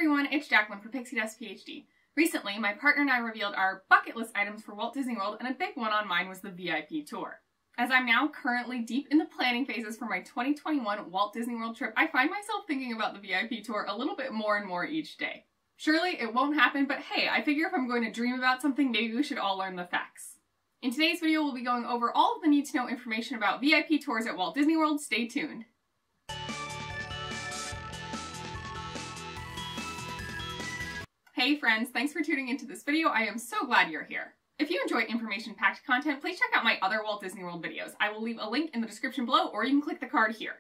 everyone, it's Jacqueline for Pixie Dust PhD. Recently, my partner and I revealed our bucket list items for Walt Disney World, and a big one on mine was the VIP tour. As I'm now currently deep in the planning phases for my 2021 Walt Disney World trip, I find myself thinking about the VIP tour a little bit more and more each day. Surely it won't happen, but hey, I figure if I'm going to dream about something, maybe we should all learn the facts. In today's video, we'll be going over all of the need-to-know information about VIP tours at Walt Disney World. Stay tuned. Hey friends, thanks for tuning into this video. I am so glad you're here. If you enjoy information-packed content, please check out my other Walt Disney World videos. I will leave a link in the description below, or you can click the card here.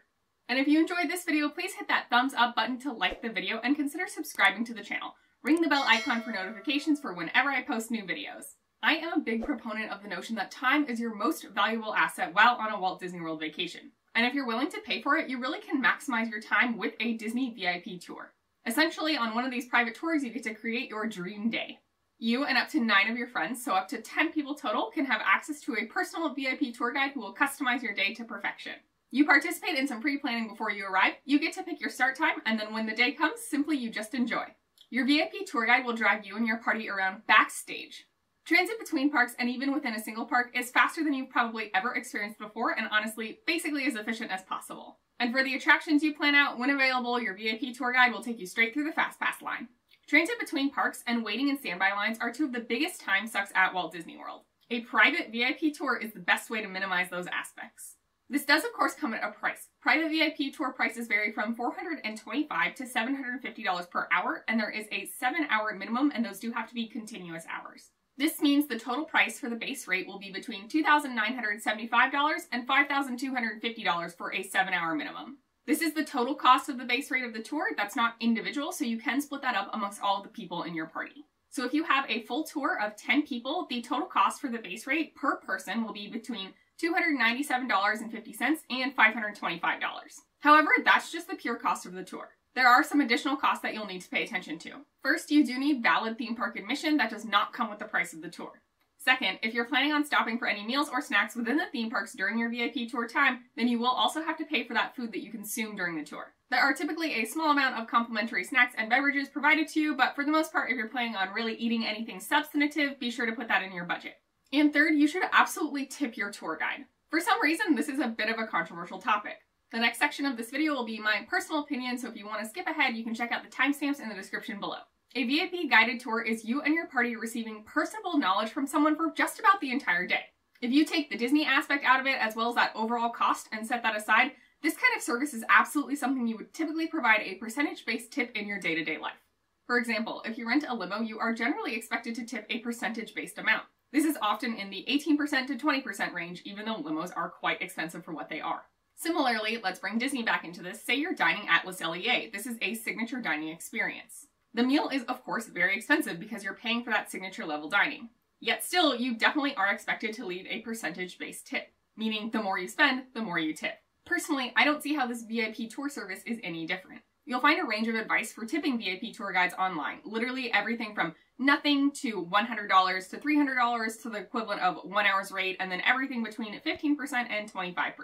And if you enjoyed this video, please hit that thumbs up button to like the video and consider subscribing to the channel. Ring the bell icon for notifications for whenever I post new videos. I am a big proponent of the notion that time is your most valuable asset while on a Walt Disney World vacation. And if you're willing to pay for it, you really can maximize your time with a Disney VIP tour. Essentially, on one of these private tours, you get to create your dream day. You and up to 9 of your friends, so up to 10 people total, can have access to a personal VIP tour guide who will customize your day to perfection. You participate in some pre-planning before you arrive, you get to pick your start time, and then when the day comes, simply you just enjoy. Your VIP tour guide will drive you and your party around backstage. Transit between parks and even within a single park is faster than you've probably ever experienced before, and honestly, basically as efficient as possible. And for the attractions you plan out, when available, your VIP tour guide will take you straight through the FastPass line. Transit between parks and waiting in standby lines are two of the biggest time sucks at Walt Disney World. A private VIP tour is the best way to minimize those aspects. This does of course come at a price. Private VIP tour prices vary from $425 to $750 per hour, and there is a 7-hour minimum, and those do have to be continuous hours. This means the total price for the base rate will be between $2,975 and $5,250 for a 7-hour minimum. This is the total cost of the base rate of the tour. That's not individual, so you can split that up amongst all of the people in your party. So if you have a full tour of 10 people, the total cost for the base rate per person will be between $297.50 and $525. However, that's just the pure cost of the tour. There are some additional costs that you'll need to pay attention to. First, you do need valid theme park admission. That does not come with the price of the tour. Second, if you're planning on stopping for any meals or snacks within the theme parks during your VIP tour time, then you will also have to pay for that food that you consume during the tour. There are typically a small amount of complimentary snacks and beverages provided to you, but for the most part, if you're planning on really eating anything substantive, be sure to put that in your budget. And third, you should absolutely tip your tour guide. For some reason, this is a bit of a controversial topic. The next section of this video will be my personal opinion, so if you want to skip ahead, you can check out the timestamps in the description below. A VIP guided tour is you and your party receiving personable knowledge from someone for just about the entire day. If you take the Disney aspect out of it, as well as that overall cost, and set that aside, this kind of service is absolutely something you would typically provide a percentage-based tip in your day-to-day life. For example, if you rent a limo, you are generally expected to tip a percentage-based amount. This is often in the 18% to 20% range, even though limos are quite expensive for what they are. Similarly, let's bring Disney back into this. Say you're dining at Le Cellier. This is a signature dining experience. The meal is, of course, very expensive because you're paying for that signature level dining. Yet still, you definitely are expected to leave a percentage-based tip, meaning the more you spend, the more you tip. Personally, I don't see how this VIP tour service is any different. You'll find a range of advice for tipping VIP tour guides online, literally everything from nothing to $100 to $300 to the equivalent of 1 hour's rate, and then everything between 15% and 25%.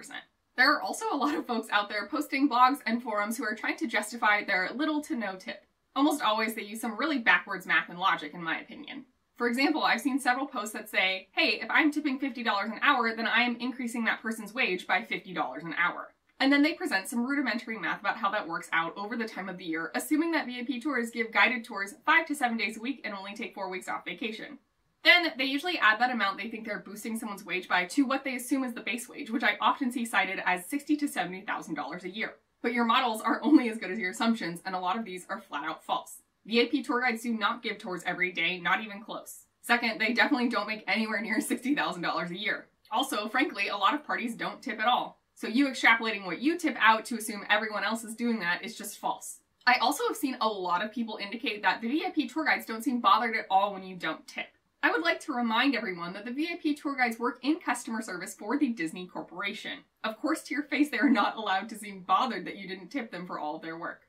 There are also a lot of folks out there posting blogs and forums who are trying to justify their little to no tip. Almost always they use some really backwards math and logic, in my opinion. For example, I've seen several posts that say, hey, if I'm tipping $50 an hour, then I am increasing that person's wage by $50 an hour. And then they present some rudimentary math about how that works out over the time of the year, assuming that VIP tours give guided tours 5 to 7 days a week and only take 4 weeks off vacation. Then they usually add that amount they think they're boosting someone's wage by to what they assume is the base wage, which I often see cited as $60,000 to $70,000 a year. But your models are only as good as your assumptions, and a lot of these are flat out false. VIP tour guides do not give tours every day, not even close. Second, they definitely don't make anywhere near $60,000 a year. Also, frankly, a lot of parties don't tip at all. So you extrapolating what you tip out to assume everyone else is doing that is just false. I also have seen a lot of people indicate that the VIP tour guides don't seem bothered at all when you don't tip. I would like to remind everyone that the VIP tour guides work in customer service for the Disney Corporation. Of course, to your face, they are not allowed to seem bothered that you didn't tip them for all of their work.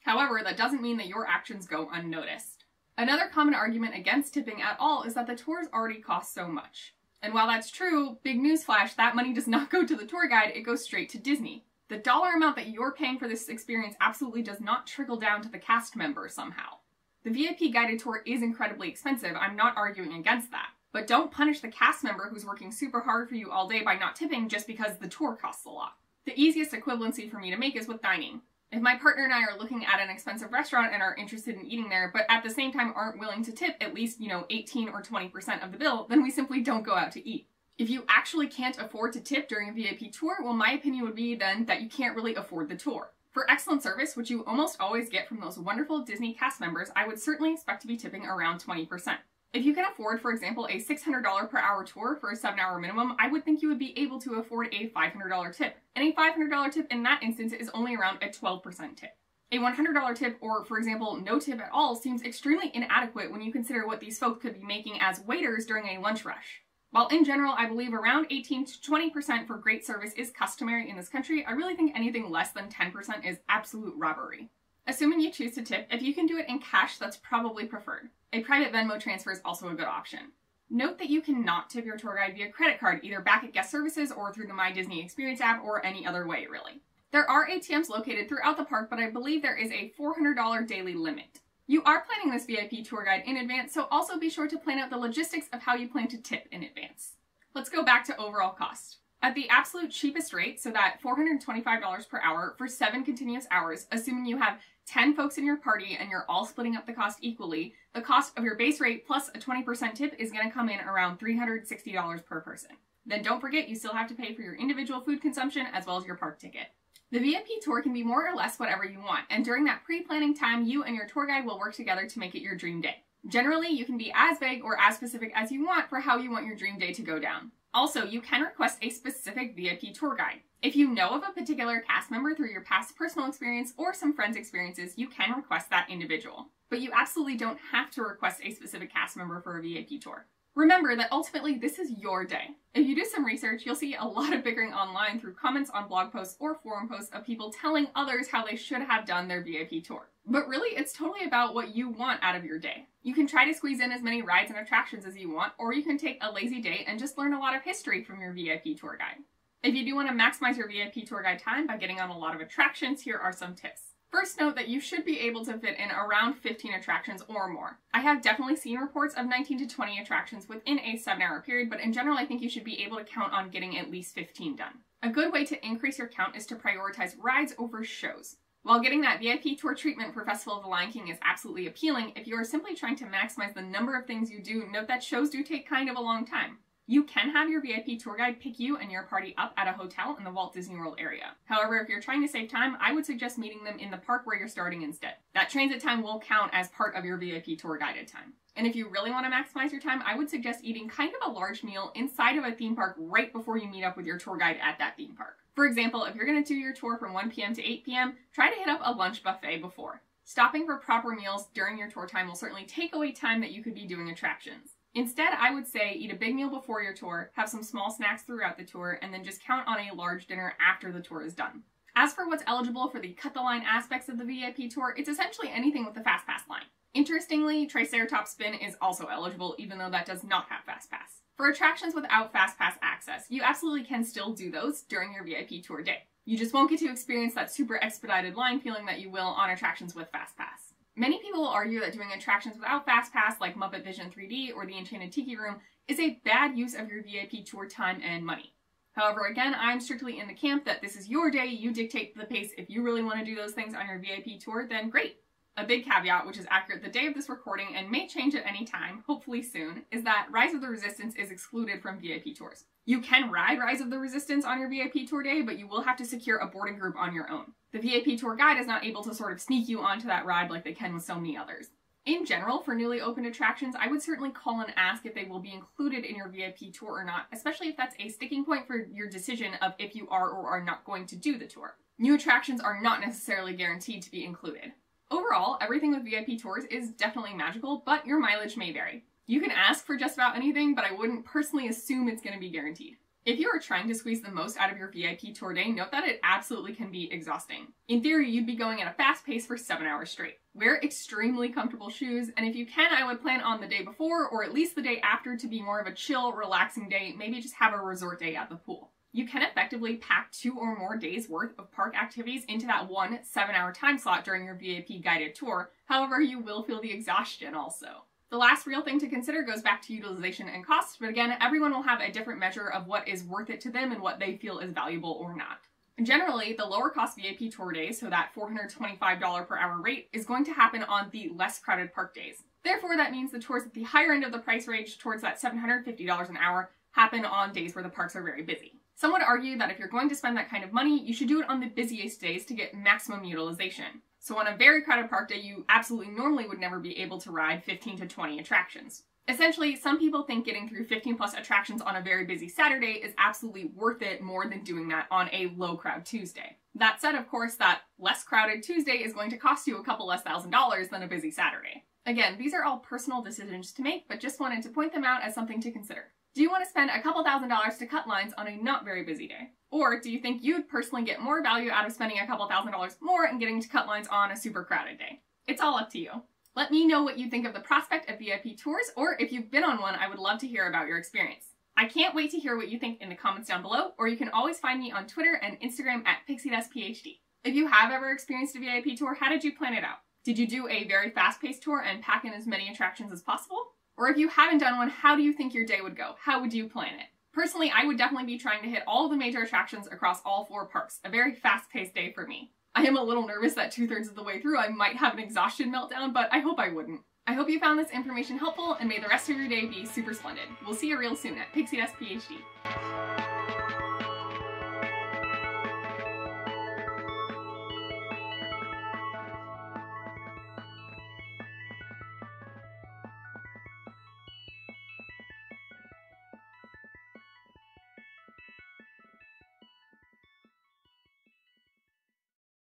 However, that doesn't mean that your actions go unnoticed. Another common argument against tipping at all is that the tours already cost so much. And while that's true, big newsflash, that money does not go to the tour guide, it goes straight to Disney. The dollar amount that you're paying for this experience absolutely does not trickle down to the cast member somehow. The VIP guided tour is incredibly expensive, I'm not arguing against that. But don't punish the cast member who's working super hard for you all day by not tipping just because the tour costs a lot. The easiest equivalency for me to make is with dining. If my partner and I are looking at an expensive restaurant and are interested in eating there, but at the same time aren't willing to tip at least, 18 or 20% of the bill, then we simply don't go out to eat. If you actually can't afford to tip during a VIP tour, well, my opinion would be then that you can't really afford the tour. For excellent service, which you almost always get from those wonderful Disney cast members, I would certainly expect to be tipping around 20%. If you can afford, for example, a $600 per hour tour for a 7-hour minimum, I would think you would be able to afford a $500 tip. And a $500 tip in that instance is only around a 12% tip. A $100 tip, or for example, no tip at all, seems extremely inadequate when you consider what these folks could be making as waiters during a lunch rush. While in general, I believe around 18 to 20% for great service is customary in this country, I really think anything less than 10% is absolute robbery. Assuming you choose to tip, if you can do it in cash, that's probably preferred. A private Venmo transfer is also a good option. Note that you cannot tip your tour guide via credit card, either back at guest services or through the My Disney Experience app or any other way, really. There are ATMs located throughout the park, but I believe there is a $400 daily limit. You are planning this VIP tour guide in advance, so also be sure to plan out the logistics of how you plan to tip in advance. Let's go back to overall cost. At the absolute cheapest rate, so that $425 per hour for 7 continuous hours, assuming you have 10 folks in your party and you're all splitting up the cost equally, the cost of your base rate plus a 20% tip is going to come in around $360 per person. Then don't forget you still have to pay for your individual food consumption as well as your park ticket. The VIP tour can be more or less whatever you want, and during that pre-planning time, you and your tour guide will work together to make it your dream day. Generally, you can be as vague or as specific as you want for how you want your dream day to go down. Also, you can request a specific VIP tour guide. If you know of a particular cast member through your past personal experience or some friends' experiences, you can request that individual. But you absolutely don't have to request a specific cast member for a VIP tour. Remember that ultimately this is your day. If you do some research, you'll see a lot of bickering online through comments on blog posts or forum posts of people telling others how they should have done their VIP tour. But really, it's totally about what you want out of your day. You can try to squeeze in as many rides and attractions as you want, or you can take a lazy day and just learn a lot of history from your VIP tour guide. If you do want to maximize your VIP tour guide time by getting on a lot of attractions, here are some tips. First, note that you should be able to fit in around 15 attractions or more. I have definitely seen reports of 19 to 20 attractions within a 7-hour period, but in general I think you should be able to count on getting at least 15 done. A good way to increase your count is to prioritize rides over shows. While getting that VIP tour treatment for Festival of the Lion King is absolutely appealing, if you are simply trying to maximize the number of things you do, note that shows do take kind of a long time. You can have your VIP tour guide pick you and your party up at a hotel in the Walt Disney World area. However, if you're trying to save time, I would suggest meeting them in the park where you're starting instead. That transit time will count as part of your VIP tour guided time. And if you really want to maximize your time, I would suggest eating kind of a large meal inside of a theme park right before you meet up with your tour guide at that theme park. For example, if you're going to do your tour from 1 p.m. to 8 p.m., try to hit up a lunch buffet before. Stopping for proper meals during your tour time will certainly take away time that you could be doing attractions. Instead, I would say eat a big meal before your tour, have some small snacks throughout the tour, and then just count on a large dinner after the tour is done. As for what's eligible for the cut the line aspects of the VIP tour, it's essentially anything with the Fast Pass line. Interestingly, Triceratops Spin is also eligible, even though that does not have Fast Pass. For attractions without Fast Pass access, you absolutely can still do those during your VIP tour day. You just won't get to experience that super expedited line feeling that you will on attractions with Fast Pass. Many people will argue that doing attractions without Fast Pass, like Muppet Vision 3D or the Enchanted Tiki Room, is a bad use of your VIP tour time and money. However, again, I'm strictly in the camp that this is your day, you dictate the pace. If you really want to do those things on your VIP tour, then great. A big caveat, which is accurate the day of this recording and may change at any time, hopefully soon, is that Rise of the Resistance is excluded from VIP tours. You can ride Rise of the Resistance on your VIP tour day, but you will have to secure a boarding group on your own. The VIP tour guide is not able to sort of sneak you onto that ride like they can with so many others. In general, for newly opened attractions, I would certainly call and ask if they will be included in your VIP tour or not, especially if that's a sticking point for your decision of if you are or are not going to do the tour. New attractions are not necessarily guaranteed to be included. Overall, everything with VIP tours is definitely magical, but your mileage may vary. You can ask for just about anything, but I wouldn't personally assume it's going to be guaranteed. If you are trying to squeeze the most out of your VIP tour day, note that it absolutely can be exhausting. In theory, you'd be going at a fast pace for 7 hours straight. Wear extremely comfortable shoes, and if you can, I would plan on the day before or at least the day after to be more of a chill, relaxing day, maybe just have a resort day at the pool. You can effectively pack 2 or more days worth of park activities into that one 7-hour time slot during your VIP guided tour. However, you will feel the exhaustion also. The last real thing to consider goes back to utilization and cost, but again, everyone will have a different measure of what is worth it to them and what they feel is valuable or not. Generally, the lower cost VIP tour days, so that $425 per hour rate, is going to happen on the less crowded park days. Therefore, that means the tours at the higher end of the price range, towards that $750 an hour, happen on days where the parks are very busy. Some would argue that if you're going to spend that kind of money, you should do it on the busiest days to get maximum utilization. So on a very crowded park day, you absolutely normally would never be able to ride 15 to 20 attractions. Essentially, some people think getting through 15 plus attractions on a very busy Saturday is absolutely worth it more than doing that on a low crowd Tuesday. That said, of course, that less crowded Tuesday is going to cost you a couple less $1,000s than a busy Saturday. Again, these are all personal decisions to make, but just wanted to point them out as something to consider. Do you want to spend a couple $1,000s to cut lines on a not very busy day? Or do you think you'd personally get more value out of spending a couple $1,000s more and getting to cut lines on a super crowded day? It's all up to you. Let me know what you think of the prospect of VIP tours, or if you've been on one, I would love to hear about your experience. I can't wait to hear what you think in the comments down below, or you can always find me on Twitter and Instagram at PixieDustPhD. If you have ever experienced a VIP tour, how did you plan it out? Did you do a very fast-paced tour and pack in as many attractions as possible? Or if you haven't done one, how do you think your day would go? How would you plan it? Personally, I would definitely be trying to hit all of the major attractions across all 4 parks. A very fast-paced day for me. I am a little nervous that 2/3 of the way through I might have an exhaustion meltdown, but I hope I wouldn't. I hope you found this information helpful, and may the rest of your day be super splendid. We'll see you real soon at Pixie Dust PhD.